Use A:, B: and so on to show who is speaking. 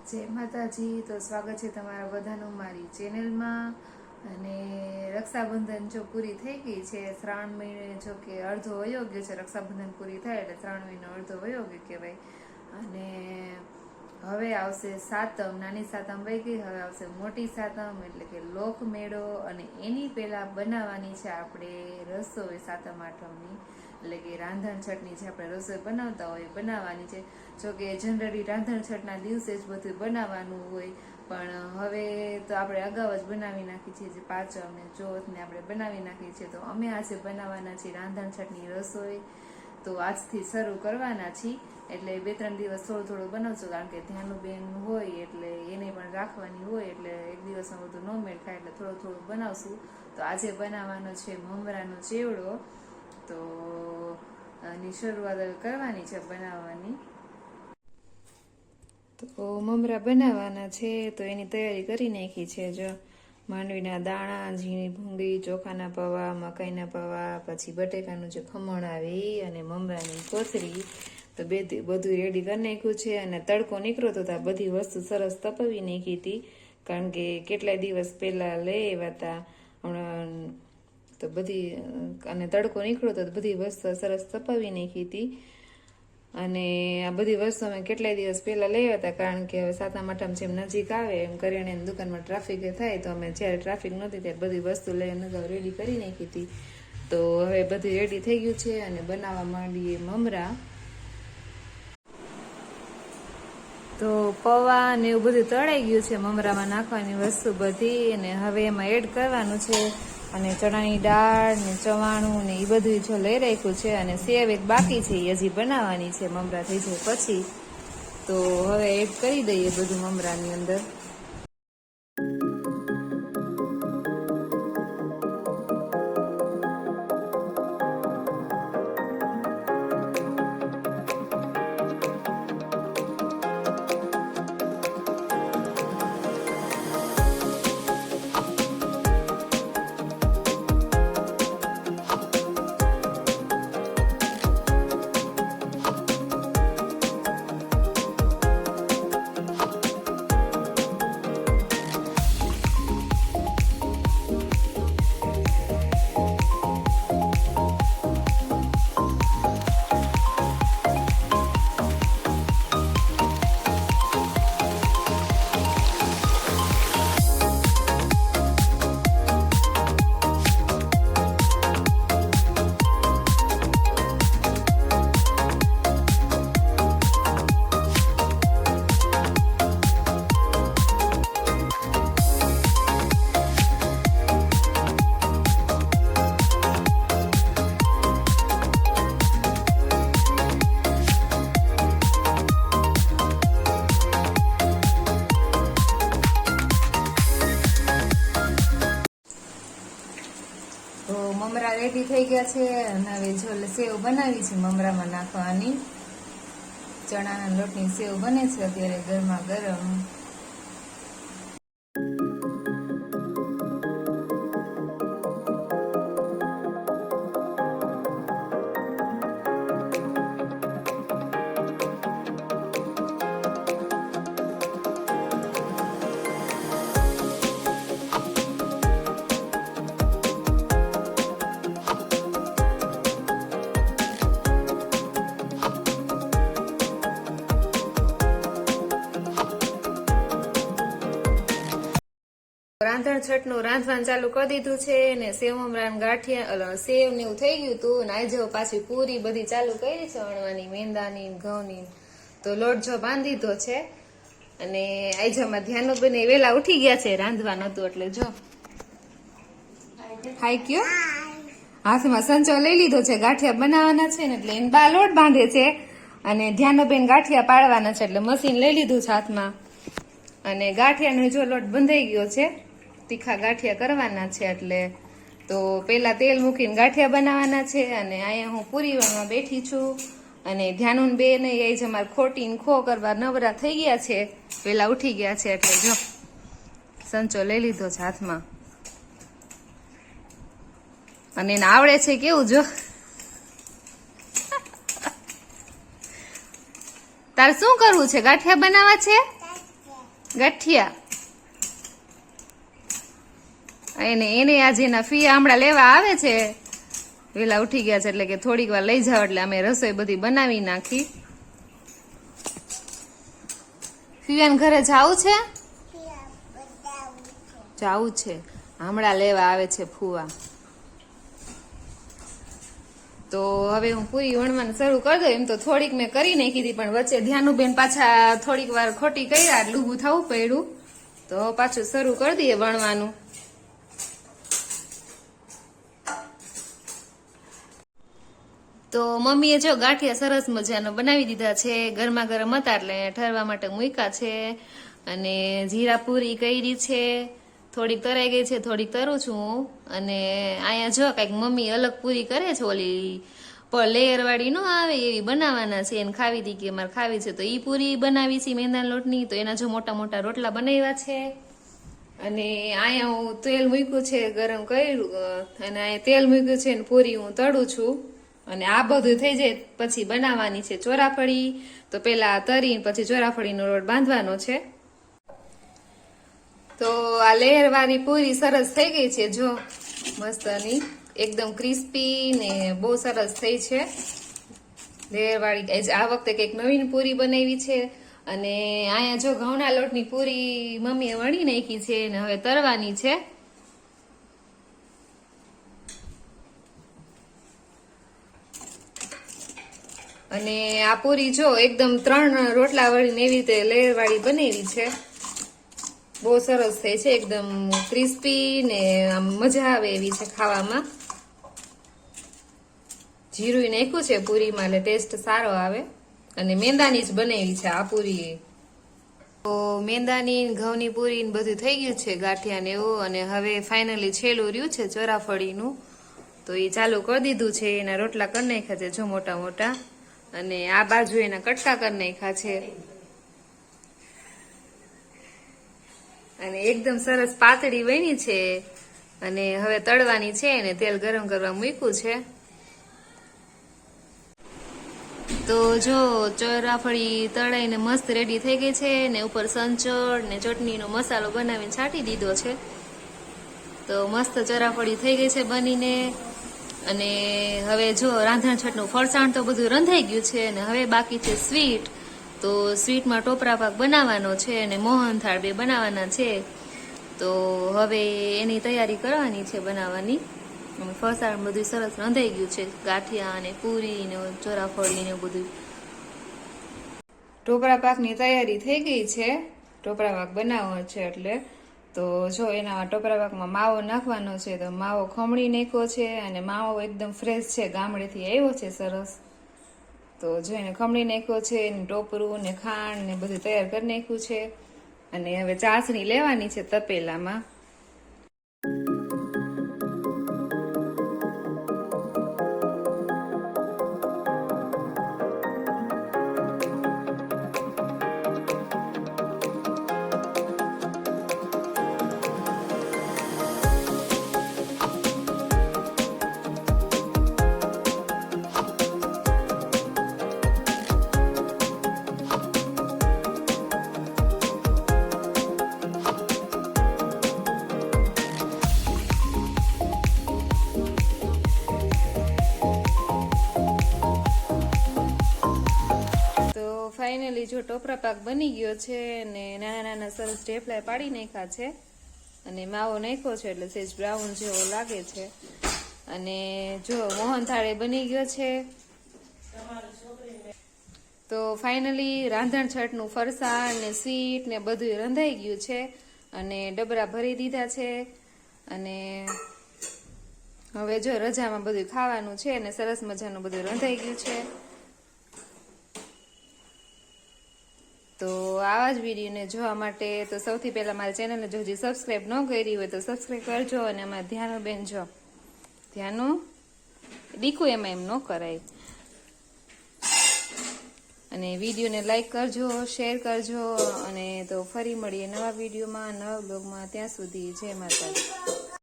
A: જય માતાજી। તો સ્વાગત છે તમારા બધાનું મારી ચેનલમાં। અને રક્ષાબંધન જો પૂરી થઈ ગઈ છે, શ્રાવણ મહિને જો કે અડધો વયો ગયો છે। રક્ષાબંધન પૂરી થાય એટલે શ્રાવણ મહિનો અડધો વયો ગયો કહેવાય। અને હવે આવશે સાતમ, નાની સાતમ વહી ગઈ, હવે આવશે મોટી સાતમ એટલે કે લોક મેળો। અને એની પહેલા બનાવવાની છે આપણે રસોઈ સાતમ આઠમની, એટલે કે રાંધણ છઠની જે આપણે રસોઈ બનાવતા હોય બનાવવાની છે। જો કે જનરલી રાંધણ છઠના દિવસે જ બધું બનાવવાનું હોય, પણ હવે તો આપણે અગાઉ જ બનાવી નાખી છે, જે પાંચમ ને ચોથ ને આપણે બનાવી નાખી છે। તો અમે આજે બનાવવાના છીએ રાંધણ છઠની રસોઈ। તો આજથી શરૂ કરવાના છીએ, એટલે 2-3 દિવસ થોડું બનાવશું, કારણ કે ધ્યાનું બેન હોય એટલે એને પણ રાખવાની હોય, એટલે એક દિવસમાં બધું ન મેળ ખાય, એટલે થોડું બનાવશું। તો આજે બનાવવાનો છે મમરાનો ચેવડો। તો આની શરૂઆત કરવાની છે બનાવવાની। તો મમરા બનાવવાના છે, તો એની તૈયારી કરી નાખી છે। જો માંડવીના દાણા, ઝીણી ભૂંગળી, ચોખાના પૌવા, મકાઈના પૌવા, પછી બટેકાનું જે ખમણ આવે એ, અને મમરાની કોથળી, તો બધું રેડી કરી નાખ્યું છે। અને તડકો નીકળ્યો તો આ બધી વસ્તુ સરસ તપાવી નાખી હતી, કારણ કે કેટલાય દિવસ પહેલા લઈ આવ્યા હતા હમણાં, તો બધી, અને તડકો નીકળ્યો તો બધી વસ્તુ સરસ તપાવી નાખી હતી। અને આ બધી વસ્તુ અમે કેટલાય દિવસ પહેલા લઈ આવ્યા હતા, કારણ કે હવે સાતમ આઠમ જેમ નજીક આવે એમ કરિયાણાની દુકાનમાં ટ્રાફિક થાય, તો અમે જ્યારે ટ્રાફિક નહોતી ત્યારે બધી વસ્તુ લઈને અગાઉ રેડી કરી નાખી હતી। તો હવે બધી રેડી થઈ ગયું છે, અને બનાવવા માંડીએ મમરા। તો પૌવા ને એવું બધું તળાઈ ગયું છે, મમરામાં નાખવાની વસ્તુ બધી, અને હવે એમાં એડ કરવાનું છે। અને ચણાની દાળ ને ચવાણું ને એ બધું જો લઈ રાખ્યું છે, અને સેવ એક બાકી છે, એ હજી બનાવવાની છે મમરા થઈ જાય પછી। તો હવે એડ કરી દઈએ બધું મમરાની અંદર। મમરા રેડી થઈ ગયા છે, અને હવે જો સેવ બનાવી છે મમરામાં નાખવાની, ચણાના લોટની સેવ બને છે અત્યારે ગરમા ગરમ। રાંધણ છઠનું રાંધવાનું ચાલુ કરી દીધું છે, ને સેવ મમરા ગાંઠિયા સેવ ને એવું થઈ ગયું હતું, ને આજે પાછી પૂરી બધી ચાલુ કરી છે વણવાની, મેંદાની ઘઉંની। તો લોટ જો બાંધી દીધો છે, અને આઈજામાં ધ્યાનો બને વેલા ઉઠી ગયા છે, રાંધવાનું હતું એટલે જો હાઈ કયો હાથમાં સંચો લઈ લીધો છે, ગાંઠિયા બનાવવાના છે ને એટલે એને બા લોટ બાંધે છે, અને ધ્યાનોબેન ગાંઠિયા પાડવાના છે, એટલે મશીન લઈ લીધું છે હાથમાં। અને ગાંઠિયાનો જો લોટ બંધાઈ ગયો છે, તીખા ગાંઠિયા કરવાના છે, એટલે તો પેલા તેલ મૂકીને ગાંઠિયા બનાવવાના છે। અને અહીંયા હું પૂરી વણવા બેઠી છું, અને ધ્યાનું બે નહીં જ અમારે ખોટીને ખો કરવા નવરા થઈ ગયા છે, પેલા ઉઠી ગયા છે, એટલે જો સંચો લઈ લીધો છે હાથમાં, અને એને આવડે છે કેવું જો। તારે શું કરવું છે? ગાંઠિયા બનાવવા છે? ગાંઠિયા. એને આજે એના ફી હમણાં લેવા આવે છે, વેલા ઉઠી ગયા છે એટલે કે થોડીક વાર લઈ જાવ એટલે અમે રસોઈ બધી બનાવી નાખી. ફિયાન ઘરે જાવું છે? જાવું છે, હમણાં લેવા આવે છે ફુવા. તો હવે હું પૂરી વણવાનું શરૂ કરી દઉં. એમ તો થોડીક મેં કરી નાખી હતી, પણ વચ્ચે ધ્યાનુબેન પાછા થોડીક વાર ખોટી કર્યા એટલે ઊભું થવું પડ્યું. તો પાછું શરૂ કરી દઈએ વણવાનું. તો મમ્મીએ જો ગાંઠિયા સરસ મજાનો બનાવી દીધા છે, ગરમા ગરમ હતા એટલે ઠરવા માટે મૂક્યા છે. અને જીરા પૂરી કરી છે, થોડીક તરાઈ ગઈ છે, થોડીક તરું છું હું. અને અહીંયા જો કઈક મમ્મી અલગ પૂરી કરે છે, ઓલી લેયર વાળી નો આવે એવી બનાવવાના છે. એને ખાવી હતી કે મારે ખાવી છે, તો ઈ પૂરી બનાવી છે મેંદાના લોટની. તો એના જો મોટા મોટા રોટલા બનાવ્યા છે. અને અહીંયા હું તેલ મૂક્યું છે, ગરમ કર્યું, અને અહીંયા તેલ મૂક્યું છે, પૂરી હું તળું છું. અને આ બધું થઈ જાય પછી બનાવવાની છે ચોરાફળી. તો પેલા તરીને પછી ચોરાફળીનો લોટ બાંધવાનો છે. તો આ લેયર વાળી પૂરી સરસ થઈ ગઈ છે, જો મસ્તની એકદમ ક્રિસ્પી ને બહુ સરસ થઈ છે લેયર વાળી. આ વખતે કંઈક નવીન પૂરી બનાવી છે. અને અહીંયા જો ઘઉંના લોટની પૂરી મમ્મીએ વણી નાખી છે અને હવે તરવાની છે. અને આ પૂરી જો એકદમ 3 રોટલા વાળી એવી રીતે લેયર વાળી બનાવી છે, બહુ સરસ થઈ છે, એકદમ ક્રિસ્પી ને આમ મજા આવે એવી છે ખાવામાં. જીરું નાખ્યું છે પૂરીમાં એટલે ટેસ્ટ સારો આવે. અને મેંદાની જ બનાવી છે આ પૂરી. તો મેંદાની ઘઉંની પૂરી ને બધું થઈ ગયું છે, ગાંઠિયા ને એવું. અને હવે ફાઇનલી છેલ્લું રહ્યું છે ચોરાફળીનું, તો એ ચાલુ કરી દીધું છે. એના રોટલા કરી નાખ્યા છે જો મોટા મોટા. અને આ બાજુ એના કટકા કરી નાખ્યા છે. અને એકદમ સરસ પાતળી વણી છે. અને હવે તળવાની છે, અને તેલ ગરમ કરવા મૂક્યું છે. તો જો ચોરાફળી તળાઈને મસ્ત રેડી થઈ ગઈ છે. ને ઉપર સંચળ ને ચટણીનો મસાલો બનાવીને છાંટી દીધો છે. તો મસ્ત ચોરાફળી થઈ ગઈ છે બનીને. અને હવે જો રાંધણ-છટનું ફરસાણ તો બધું રંધાઈ ગયું છે. અને હવે બાકી છે સ્વીટ. તો સ્વીટમાં ટોપરા પાક બનાવવાનો છે અને મોહનથાળ 2 બનાવવાના છે. તો હવે એની તૈયારી કરવાની છે બનાવવાની. ફરસાણ બધું સરસ રંધાઈ ગયું છે, ગાંઠિયા અને પૂરી ને ચોરાફળી ને બધું. ટોપરા પાકની તૈયારી થઈ ગઈ છે, ટોપરા પાક બનાવવાનો છે એટલે. તો જો એના ટોપરા પાકમાં માવો નાખવાનો છે. તો માવો ખમણી નાખ્યો છે, અને માવો એકદમ ફ્રેશ છે, ગામડેથી આવ્યો છે સરસ. તો જો એને ખમણી નાખ્યો છે, ટોપરું ને ખાંડ ને બધું તૈયાર કરી નાખ્યું છે. અને હવે ચાસણી લેવાની છે તપેલામાં. ફાઇનલી જો ટોપરા પાક બની ગયો છે. અને નાના નાના સરસ ઢેફલા પાડી નાખ્યા છે. અને માવો નાખ્યો છે એટલે સેજ બ્રાઉન જેવો લાગે છે. અને જો મોહનથાળ બની ગયો છે. તો ફાઇનલી રાંધણ-છટનું ફરસાણ ને સ્વીટ ને બધું રંધાઈ ગયું છે. અને ડબરા ભરી દીધા છે. અને હવે જો રજામાં બધું ખાવાનું છે, અને સરસ મજાનું બધું રંધાઈ ગયું છે. તો આવા જ વિડીયોને જોવા માટે તો સૌથી પહેલા મારી ચેનલને જો હજી સબસ્ક્રાઈબ ન કરી હોય તો સબસ્ક્રાઈબ કરજો. અને અમારે ધ્યાનુબેન જો ધ્યાનું દીકુ એમાં એમ ન કરાય. અને વિડીયોને લાઈક કરજો, શેર કરજો. અને તો ફરી મળીએ નવા વિડીયોમાં, નવા બ્લોગમાં. ત્યાં સુધી જય માતાજી.